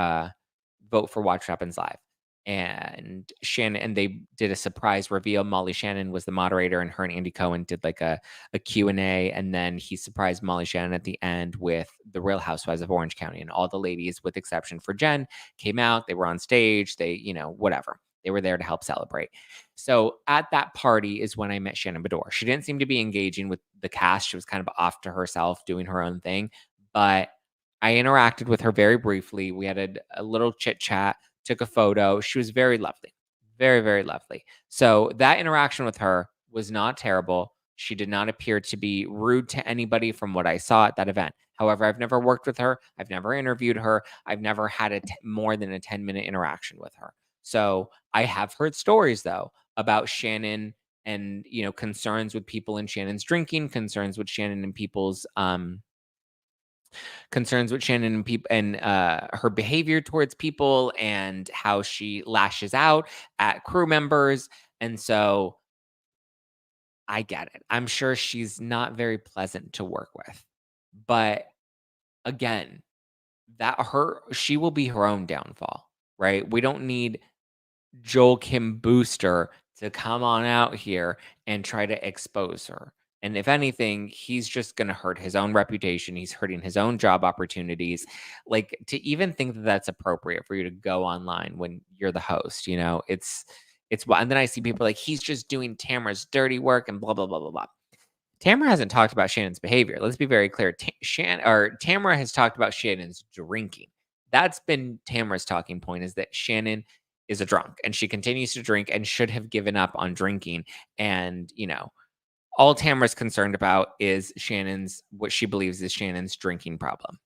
Watch Happens Live. And they did a surprise reveal. Molly Shannon was the moderator, and her and Andy Cohen did like a Q&A. And then he surprised Molly Shannon at the end with the Real Housewives of Orange County. And all the ladies, with exception for Jen, came out. They were on stage. They, whatever. They were there to help celebrate. So at that party is when I met Shannon Beador. She didn't seem to be engaging with the cast. She was kind of off to herself doing her own thing. But I interacted with her very briefly. We had a little chit chat, took a photo. She was very lovely, very, very lovely. So that interaction with her was not terrible. She did not appear to be rude to anybody from what I saw at that event. However, I've never worked with her. I've never interviewed her. I've never had more than a 10-minute interaction with her. So I have heard stories, though, about Shannon and, concerns with people in Shannon's drinking, concerns with Shannon and people's concerns with Shannon and people and her behavior towards people and how she lashes out at crew members. And so I get it. I'm sure she's not very pleasant to work with. But again, she will be her own downfall, right? We don't need Joel Kim Booster to come on out here and try to expose her. And if anything, he's just going to hurt his own reputation. He's hurting his own job opportunities. Like, to even think that that's appropriate for you to go online when you're the host, and then I see people like, he's just doing Tamra's dirty work and blah, blah, blah, blah, blah. Tamra hasn't talked about Shannon's behavior. Let's be very clear. Tamra has talked about Shannon's drinking. That's been Tamra's talking point, is that Shannon is a drunk and she continues to drink and should have given up on drinking. And, all Tamra's concerned about is what she believes is Shannon's drinking problem.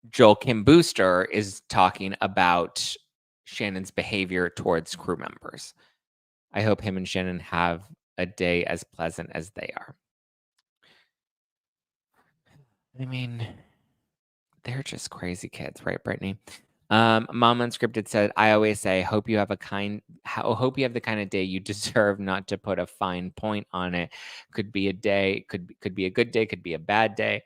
Joel Kim Booster is talking about Shannon's behavior towards crew members. I hope him and Shannon have a day as pleasant as they are. I mean, they're just crazy kids, right, Brittany? Mom Unscripted said, I always say, hope you have the kind of day you deserve, not to put a fine point on it. Could be a day, could be a good day, could be a bad day.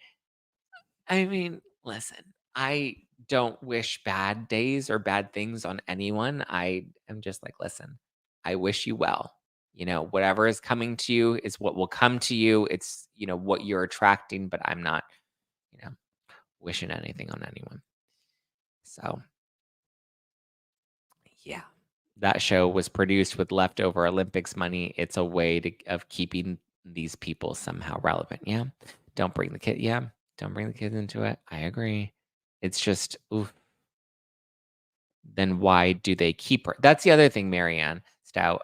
I mean, listen, I don't wish bad days or bad things on anyone. I am just like, listen, I wish you well. Whatever is coming to you is what will come to you. It's, what you're attracting, but I'm not, wishing anything on anyone. So, yeah, that show was produced with leftover Olympics money. It's a way of keeping these people somehow relevant. Yeah. Don't bring the kid. Yeah. Don't bring the kids into it. I agree. It's just, oof. Then why do they keep her? That's the other thing, Marianne Stout.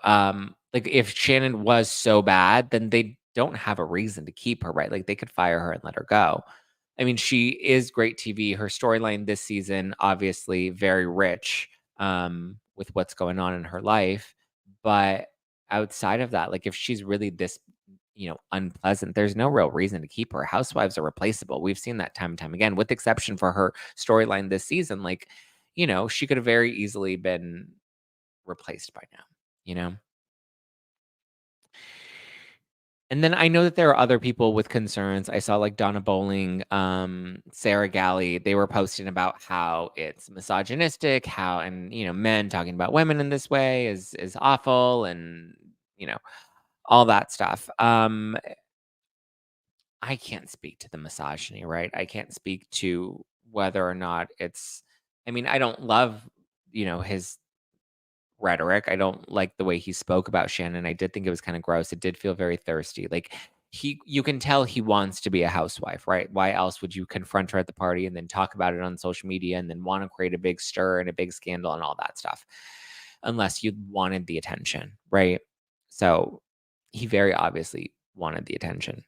Like, if Shannon was so bad, then they don't have a reason to keep her, right? Like, they could fire her and let her go. I mean, she is great TV. Her storyline this season, obviously very rich, with what's going on in her life. But outside of that, like, if she's really this, unpleasant, there's no real reason to keep her. Housewives are replaceable. We've seen that time and time again, with exception for her storyline this season. Like, she could have very easily been replaced by now, you know? And then I know that there are other people with concerns. I saw like Donna Bowling, Sarah Galley, they were posting about how it's misogynistic, men talking about women in this way is awful, and all that stuff. I can't speak to the misogyny, right? I can't speak to whether or not I don't love, his rhetoric. I don't like the way he spoke about Shannon. I did think it was kind of gross. It did feel very thirsty. Like, you can tell he wants to be a housewife, right? Why else would you confront her at the party and then talk about it on social media and then want to create a big stir and a big scandal and all that stuff? Unless you wanted the attention, right? So he very obviously wanted the attention.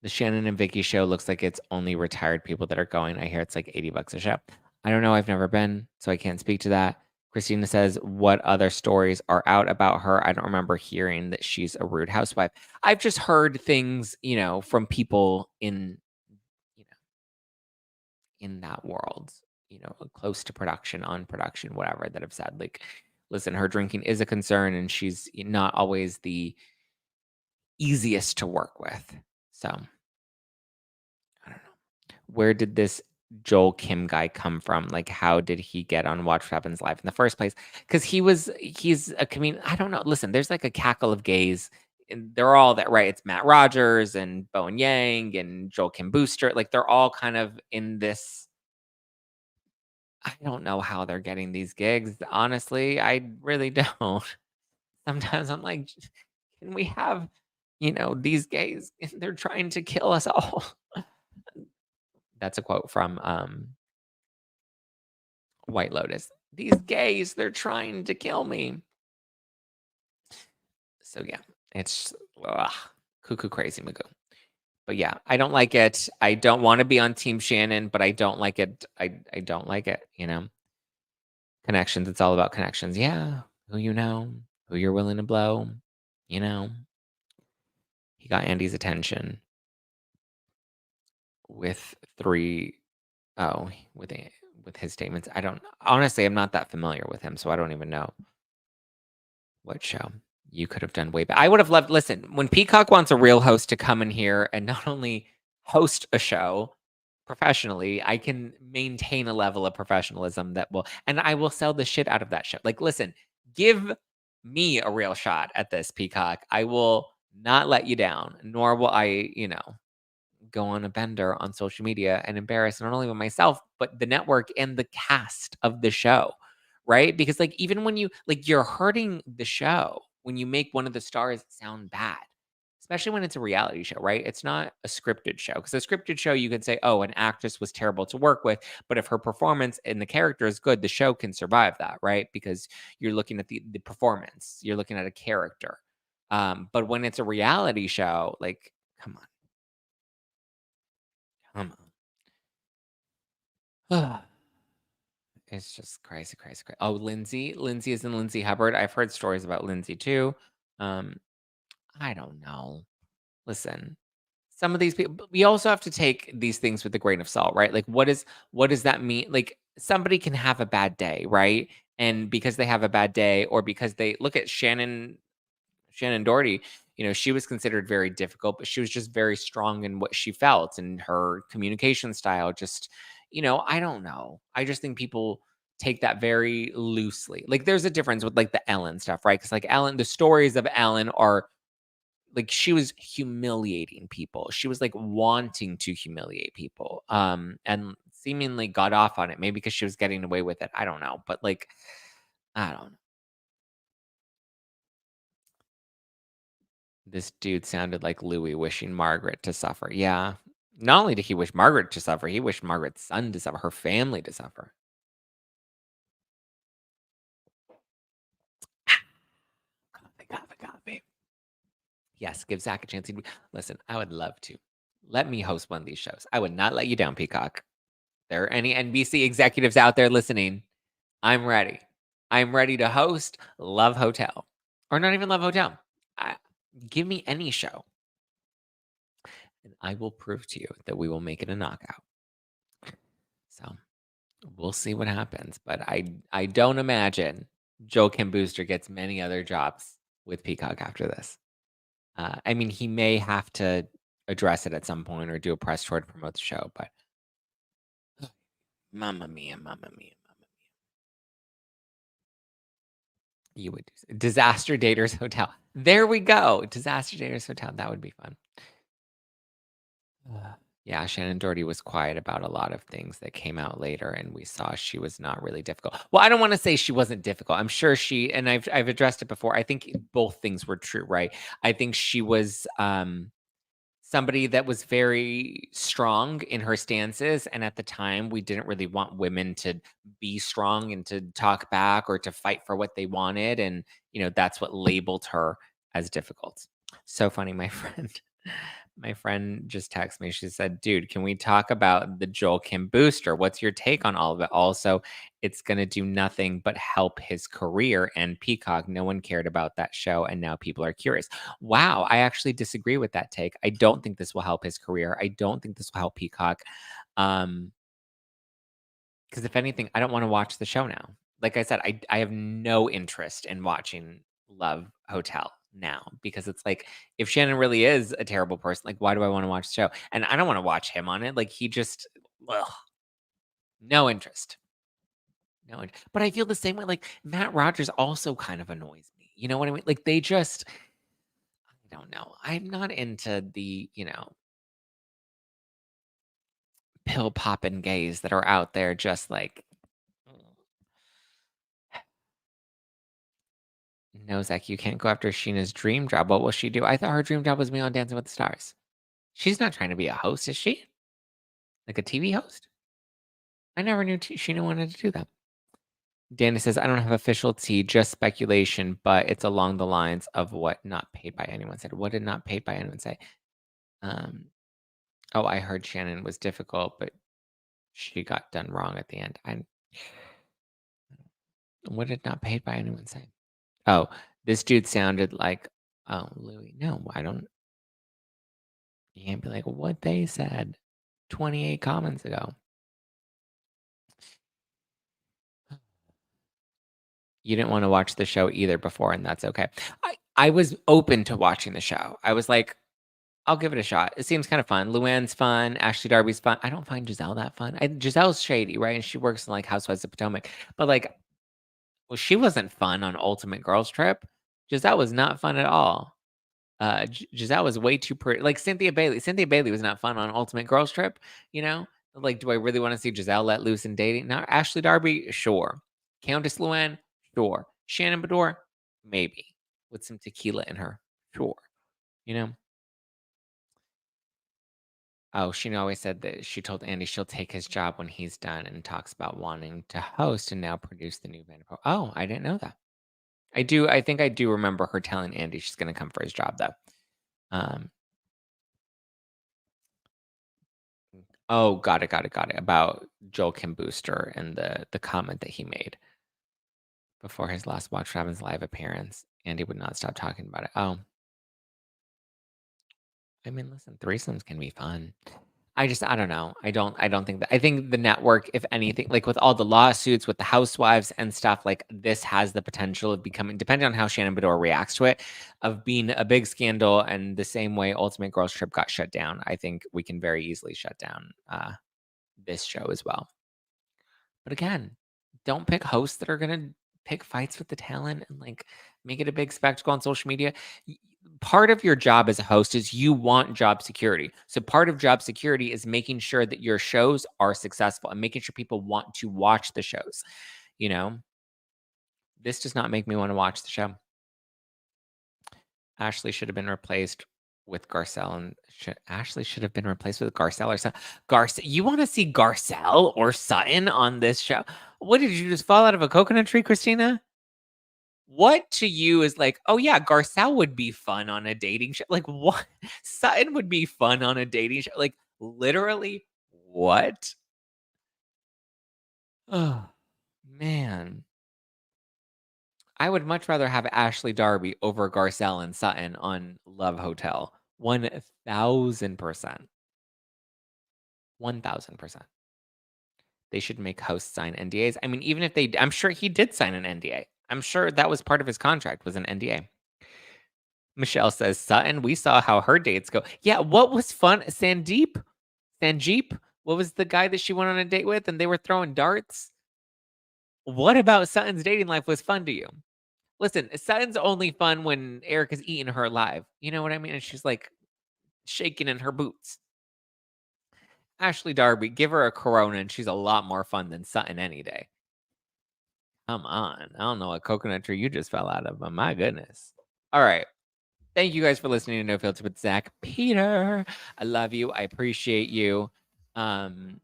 The Shannon and Vicky show looks like it's only retired people that are going. I hear it's like $80 a show. I don't know. I've never been, so I can't speak to that. Christina says, what other stories are out about her? I don't remember hearing that she's a rude housewife. I've just heard things, from people you know, in that world, close to production, on production, whatever, that have said, like, listen, her drinking is a concern and she's not always the easiest to work with. So I don't know. Where did this Joel Kim guy come from? Like, how did he get on Watch What Happens Live in the first place? Because he's a comedian. I don't know. Listen, there's like a cackle of gays. And they're all that, right? It's Matt Rogers and Bowen Yang and Joel Kim Booster. Like, they're all kind of in this I don't know how they're getting these gigs. Honestly, I really don't. Sometimes I'm like, can we have, these gays? They're trying to kill us all. That's a quote from White Lotus. These gays, they're trying to kill me. So yeah, it's ugh, cuckoo crazy magoo. But yeah, I don't like it. I don't want to be on Team Shannon, but I don't like it. I don't like it. Connections. It's all about connections. Yeah, who you know, who you're willing to blow. You know, he got Andy's attention with three oh with his statements. I don't honestly. I'm not that familiar with him, so I don't even know what show you could have done way back. I would have loved. Listen, when Peacock wants a real host to come in here and not only host a show professionally, I can maintain a level of professionalism that will, and I will sell the shit out of that show. Like, listen, give me a real shot at this, Peacock. I will not let you down, nor will I, go on a bender on social media and embarrass not only myself, but the network and the cast of the show. Right? Because like even when you're hurting the show when you make one of the stars sound bad. Especially when it's a reality show, right? It's not a scripted show. Because a scripted show, you could say, oh, an actress was terrible to work with. But if her performance and the character is good, the show can survive that, right? Because you're looking at the performance, you're looking at a character. But when it's a reality show, like, come on, come on. It's just crazy, crazy, crazy. Oh, Lindsay. Lindsay is in Lindsay Hubbard. I've heard stories about Lindsay too. Um, I don't know. Listen, some of these people, but we also have to take these things with a grain of salt, right? Like, what does that mean? Like, somebody can have a bad day, right? And because they have a bad day, or because they look at Shannon Doherty, she was considered very difficult, but she was just very strong in what she felt and her communication style. Just, I don't know. I just think people take that very loosely. Like, there's a difference with like the Ellen stuff, right? Because like Ellen, the stories of Ellen are like she was humiliating people. She was like wanting to humiliate people. And seemingly got off on it, maybe because she was getting away with it. I don't know. But like, I don't know. This dude sounded like Louis wishing Margaret to suffer. Yeah. Not only did he wish Margaret to suffer, he wished Margaret's son to suffer, her family to suffer. Copy, copy, copy. Yes, give Zach a chance. Listen, I would love to. Let me host one of these shows. I would not let you down, Peacock. There are any NBC executives out there listening. I'm ready. I'm ready to host Love Hotel. Or not even Love Hotel. I, give me any show. And I will prove to you that we will make it a knockout. So we'll see what happens, but I don't imagine Joe Kim Booster gets many other jobs with Peacock after this. I mean, he may have to address it at some point or do a press tour to promote the show, but mamma mia, mamma mia, mamma mia. You would do Disaster Daters Hotel. There we go. Disaster Daters Hotel. That would be fun. Yeah, Shannon Doherty was quiet about a lot of things that came out later, and we saw she was not really difficult. Well, I don't want to say she wasn't difficult. I'm sure and I've addressed it before. I think both things were true, right? I think she was somebody that was very strong in her stances, and at the time, we didn't really want women to be strong and to talk back or to fight for what they wanted, and that's what labeled her as difficult. So funny, my friend. My friend just texted me. She said, "Dude, can we talk about the Joel Kim booster? What's your take on all of it? Also, it's going to do nothing but help his career and Peacock. No one cared about that show, and now people are curious." Wow, I actually disagree with that take. I don't think this will help his career. I don't think this will help Peacock. Um, because if anything, I don't want to watch the show now. Like I said, I have no interest in watching Love Hotel now because it's like if Shannon really is a terrible person, like why do I want to watch the show? And I don't want to watch him on it. Like he just ugh, no interest. No interest. But I feel the same way. Like Matt Rogers also kind of annoys me. You know what I mean? Like they just I don't know. I'm not into the pill popping gays that are out there just like No, Zach, you can't go after Sheena's dream job. What will she do? I thought her dream job was me on Dancing with the Stars. She's not trying to be a host, is she? Like a TV host? I never knew Sheena wanted to do that. Danny says, I don't have official tea, just speculation, but it's along the lines of what not paid by anyone said. What did not paid by anyone say? Oh, I heard Shannon was difficult, but she got done wrong at the end. What did not paid by anyone say? Oh, this dude sounded like, oh, Louis. No, I don't. You can't be like, what they said 28 comments ago. You didn't want to watch the show either before, and that's okay. I was open to watching the show. I was like, I'll give it a shot. It seems kind of fun. Luann's fun. Ashley Darby's fun. I don't find Giselle that fun. Giselle's shady, right? And she works in like Housewives of Potomac. But like, well, she wasn't fun on Ultimate Girls Trip. Giselle was not fun at all. Giselle was way too pretty. Like Cynthia Bailey. Cynthia Bailey was not fun on Ultimate Girls Trip. You know, like, do I really want to see Giselle let loose in dating? Now, Ashley Darby, sure. Countess Luann, sure. Shannon Beador, maybe with some tequila in her, sure. You know. Oh, she always said that she told Andy she'll take his job when he's done and talks about wanting to host and now produce the new Vanderpump. Oh, I didn't know that. I think I do remember her telling Andy she's going to come for his job, though. Oh, got it. About Joel Kim Booster and the comment that he made before his last Watch What Happens live appearance. Andy would not stop talking about it. Oh. I mean, listen, threesomes can be fun. I don't know. I don't think that. I think the network, if anything, like with all the lawsuits with the housewives and stuff, like this has the potential of becoming, depending on how Shannon Beador reacts to it, of being a big scandal. And the same way Ultimate Girls Trip got shut down, I think we can very easily shut down this show as well. But again, don't pick hosts that are gonna pick fights with the talent and like make it a big spectacle on social media. Part of your job as a host is you want job security. So part of job security is making sure that your shows are successful and making sure people want to watch the shows. You know, this does not make me want to watch the show. Ashley should have been replaced with Garcelle, and Ashley should have been replaced with Garcelle or Sutton. You want to see Garcelle or Sutton on this show? What did you just fall out of a coconut tree, Christina? What to you is like, oh yeah, Garcelle would be fun on a dating show? Like what? Sutton would be fun on a dating show? Like literally what? Oh man. I would much rather have Ashley Darby over Garcelle and Sutton on Love Hotel. 1000%. 1000%. They should make hosts sign NDAs. I mean, even if they, I'm sure he did sign an NDA. I'm sure that was part of his contract, was an NDA. Michelle says, Sutton, we saw how her dates go. Yeah, what was fun? Sanjeep? What was the guy that she went on a date with and they were throwing darts? What about Sutton's dating life was fun to you? Listen, Sutton's only fun when Erica's eating her alive. You know what I mean? And she's like shaking in her boots. Ashley Darby, give her a Corona and she's a lot more fun than Sutton any day. Come on. I don't know what coconut tree you just fell out of, but my goodness. All right. Thank you guys for listening to No Filter with Zack Peter. I love you. I appreciate you. And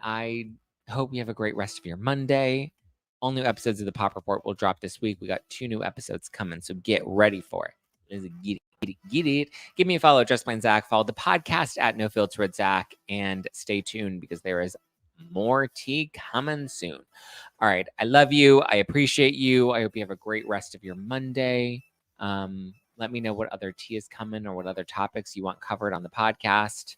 I hope you have a great rest of your Monday. All new episodes of the Pop Report will drop this week. We got 2 new episodes coming, so get ready for it. Get it. Give me a follow, Just Plain Zack. Follow the podcast at No Filter with Zack, and stay tuned because there is more tea coming soon. All right. I love you. I appreciate you. I hope you have a great rest of your Monday. Let me know what other tea is coming or what other topics you want covered on the podcast.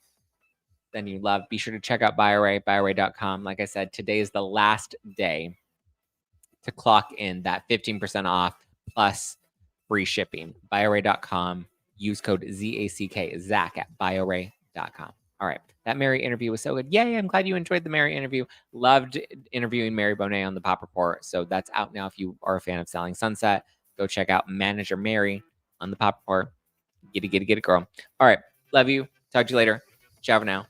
Then you love. Be sure to check out BuyArray.com. Like I said, today is the last day to clock in that 15% off plus free shipping. BuyArray.com. Use code ZACK, Zack at BuyArray.com. All right. That Mary interview was so good. Yay. I'm glad you enjoyed the Mary interview. Loved interviewing Mary Bonet on the Pop Report. So that's out now. If you are a fan of Selling Sunset, go check out Manager Mary on the Pop Report. Get it, girl. All right. Love you. Talk to you later. Ciao for now.